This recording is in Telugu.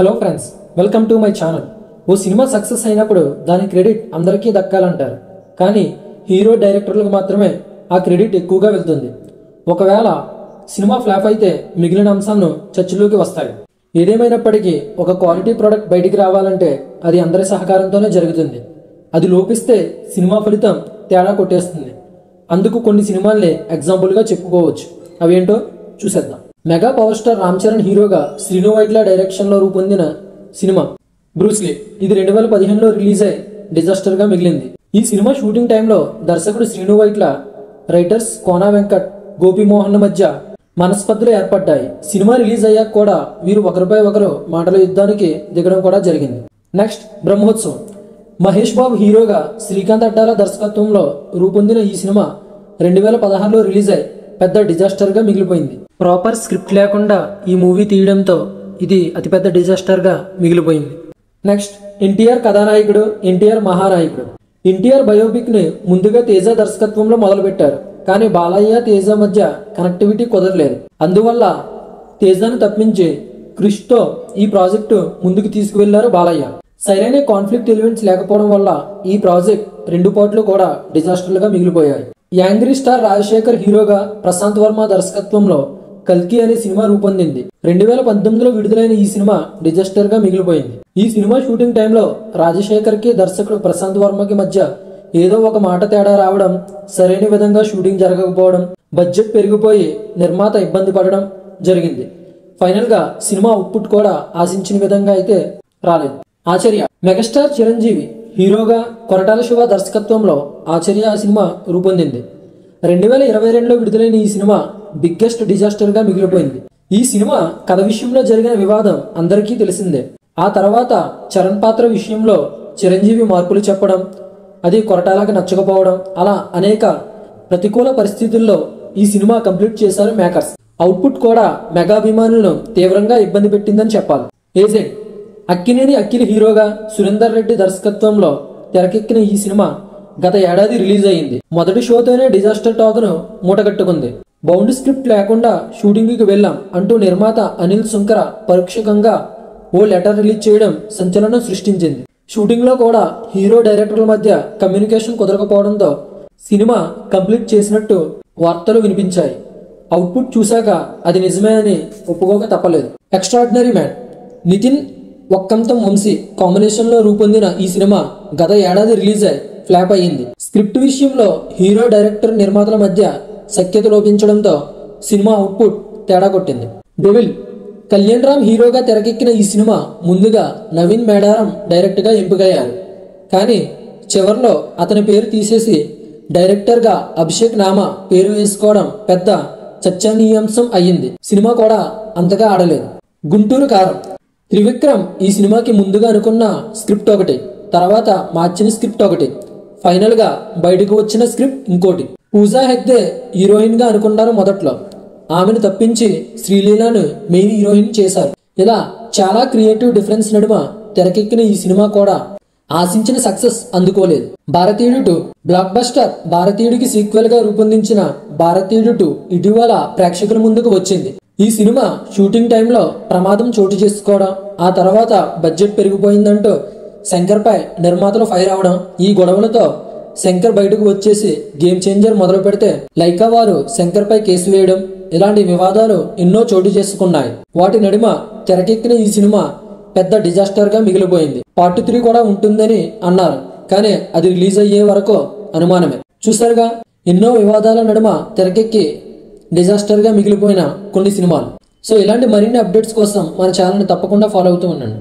Hello friends, welcome to my channel. ఓ సినిమా సక్సెస్ అయినప్పుడు దాని క్రెడిట్ అందరికీ దక్కాలంటారు, కానీ హీరో డైరెక్టర్లకు మాత్రమే ఆ క్రెడిట్ ఎక్కువగా వెళ్తుంది. ఒకవేళ సినిమా ఫ్లాప్ అయితే మిగిలిన అంశాలను చర్చలోకి వస్తాయి. ఏదేమైనప్పటికీ ఒక క్వాలిటీ ప్రోడక్ట్ బయటికి రావాలంటే అది అందరి సహకారంతోనే జరుగుతుంది. అది లోపిస్తే సినిమా ఫలితం తేడా కొట్టేస్తుంది. అందుకు కొన్ని సినిమాల్ని ఎగ్జాంపుల్గా చెప్పుకోవచ్చు. అవేంటో చూసేద్దాం. Mega power star Ram Charan హీరోగా శ్రీను వైట్ల డైరెక్షన్లో రూపొందిన సినిమా బ్రూస్లీ. ఇది 2015లో రిలీజ్ అయి డిజాస్టర్గా మిగిలింది. ఈ సినిమా షూటింగ్ టైంలో దర్శకుడు శ్రీను వైట్ల, రైటర్స్ కోనా వెంకట్, గోపీమోహన్ మధ్య మనస్పర్ధలు ఏర్పడ్డాయి. సినిమా రిలీజ్ అయ్యాక కూడా వీరు ఒకరిపై ఒకరు మాటల యుద్ధానికి దిగడం కూడా జరిగింది. నెక్స్ట్, బ్రహ్మోత్సవం. మహేష్ బాబు హీరోగా శ్రీకాంత్ అడ్డాల దర్శకత్వంలో రూపొందిన ఈ సినిమా 2016లో రిలీజ్ అయి పెద్ద డిజాస్టర్గా మిగిలిపోయింది. ప్రాపర్ స్క్రిప్ట్ లేకుండా ఈ మూవీ తీయడంతో ఇది అతిపెద్ద డిజాస్టర్గా మిగిలిపోయింది. నెక్స్ట్, ఎన్టీఆర్ కథానాయకుడు, ఎన్టీఆర్ మహానాయకుడు. ఎన్టీఆర్ బయోపిక్ ని ముందుగా తేజ దర్శకత్వంలో మొదలుపెట్టారు, కానీ బాలయ్య తేజ మధ్య కనెక్టివిటీ కుదరలేదు. అందువల్ల తేజను తప్పించి క్రిష్తో ఈ ప్రాజెక్టు ముందుకు తీసుకువెళ్లారు బాలయ్య. సరైన కాన్ఫ్లిక్ట్ ఎలిమెంట్స్ లేకపోవడం వల్ల ఈ ప్రాజెక్ట్ 2 పార్ట్లు కూడా డిజాస్టర్లుగా మిగిలిపోయాయి. యాంగ్రీ స్టార్ రాజశేఖర్ హీరోగా ప్రశాంత్ వర్మ దర్శకత్వంలో కల్కి అనే సినిమా రూపొందింది. 2019లో విడుదలైన ఈ సినిమా డిజాస్టర్ గా మిగిలిపోయింది. ఈ సినిమా షూటింగ్ టైంలో రాజశేఖర్ కి దర్శకుడు ప్రశాంత్ వర్మకి మధ్య ఏదో ఒక మాట తేడా రావడం, సరైన విధంగా షూటింగ్ జరగకపోవడం, బడ్జెట్ పెరిగిపోయి నిర్మాత ఇబ్బంది పడడం జరిగింది. ఫైనల్ గా సినిమా అవుట్పుట్ కూడా ఆశించిన విధంగా అయితే రాలేదు. ఆచార్య. మెగాస్టార్ చిరంజీవి హీరోగా కొరటాల శివ దర్శకత్వంలో ఆచార్య సినిమా రూపొందింది. 2022లో విడుదలైన ఈ సినిమా బిగ్గెస్ట్ డిజాస్టర్ గా మిగిలిపోయింది. ఈ సినిమా కథ విషయంలో జరిగిన వివాదం అందరికీ తెలిసిందే. ఆ తర్వాత చరణ్ పాత్ర విషయంలో చిరంజీవి మార్పులు చెప్పడం, అది కొరటాలకి నచ్చకపోవడం, అలా అనేక ప్రతికూల పరిస్థితుల్లో ఈ సినిమా కంప్లీట్ చేశారు మేకర్స్. అవుట్పుట్ కూడా మెగా అభిమానులను తీవ్రంగా ఇబ్బంది పెట్టిందని చెప్పాలి. ఏజెంట్. అక్కినేని అఖిల్ హీరోగా సురేందర్ రెడ్డి దర్శకత్వంలో తెరకెక్కిన ఈ సినిమా గత ఏడాది రిలీజ్ అయింది. మొదటి షోతోనే డిజాస్టర్ టాక్ ను మూటగట్టుకుంది. బౌండ్ స్క్రిప్ట్ లేకుండా షూటింగ్ కి వెళ్లాం అంటూ నిర్మాత అనిల్ సుంకర పరోక్షంగా ఓ లెటర్ రిలీజ్ చేయడం సంచలనం సృష్టించింది. షూటింగ్ లో కూడా హీరో డైరెక్టర్ల మధ్య కమ్యూనికేషన్ కుదరకపోవడంతో సినిమా కంప్లీట్ చేసినట్టు వార్తలు వినిపించాయి. అవుట్పుట్ చూశాక అది నిజమే అని ఒప్పుకోక తప్పలేదు. Extraordinary man. Nithiin Vakkantham Vamsi combination లో రూపొందిన ఈ సినిమా గత ఏడాది రిలీజ్ అయి ఫ్లాప్ అయ్యింది. స్క్రిప్ట్ విషయంలో హీరో డైరెక్టర్ నిర్మాతల మధ్య సఖ్యత లోపించడంతో సినిమా అవుట్పుట్ తేడా కొట్టింది. డెవిల్. కళ్యాణ్ రామ్ హీరోగా తెరకెక్కిన ఈ సినిమా ముందుగా నవీన్ మేడారం డైరెక్ట్ గా ఎంపికయ్యారు, కానీ చివర్లో అతని పేరు తీసేసి డైరెక్టర్ గా అభిషేక్ నామా పేరు వేసుకోవడం పెద్ద చర్చనీయాంశం అయ్యింది. సినిమా కూడా అంతగా ఆడలేదు. గుంటూరు కారం. త్రివిక్రమ్ ఈ సినిమాకి ముందుగా అనుకున్న స్క్రిప్ట్ ఒకటి, తర్వాత మార్చిన స్క్రిప్ట్ ఒకటి, ఫైనల్ గా బయటకు వచ్చిన స్క్రిప్ట్ ఇంకోటి. పూజా హెగ్డే హీరోయిన్ గా అనుకున్నారు మొదట్లో, ఆమెను తప్పించి శ్రీలీలను మెయిన్ హీరోయిన్ చేశారు. ఇలా చాలా క్రియేటివ్ డిఫరెన్స్ నడుమ తెరకెక్కిన ఈ సినిమా కూడా ఆశించిన సక్సెస్ అందుకోలేదు. భారతీయుడు 2. బ్లాక్ బస్టర్ భారతీయుడికి సీక్వెల్ గా రూపొందించిన భారతీయుడు 2 ఇటీవల ప్రేక్షకుల ముందుకు వచ్చింది. ఈ సినిమా షూటింగ్ టైంలో ప్రమాదం చోటు చేసుకోవడం, ఆ తర్వాత బడ్జెట్ పెరిగిపోయిందంటూ శంకర్ పై నిర్మాతలు ఫైర్ అవడం, ఈ గొడవలతో శంకర్ బయటకు వచ్చేసి గేమ్ చేంజర్ మొదలు పెడితే లైకా వారు శంకర్ పై కేసు వేయడం, ఇలాంటి వివాదాలు ఎన్నో చోటు చేసుకున్నాయి. వాటి నడుమ తెరకెక్కిన ఈ సినిమా పెద్ద డిజాస్టర్ గా మిగిలిపోయింది. పార్ట్ 3 కూడా ఉంటుందని అన్నారు, కానీ అది రిలీజ్ అయ్యే వరకు అనుమానమే. చూసారుగా, ఎన్నో వివాదాల నడుమ తెరకెక్కి డిజాస్టర్ గా మిగిలిపోయిన కొన్ని సినిమాలు. సో ఇలాంటి మరిన్ని అప్డేట్స్ కోసం మన ఛానల్ని తప్పకుండా ఫాలో అవుతూ ఉండండి.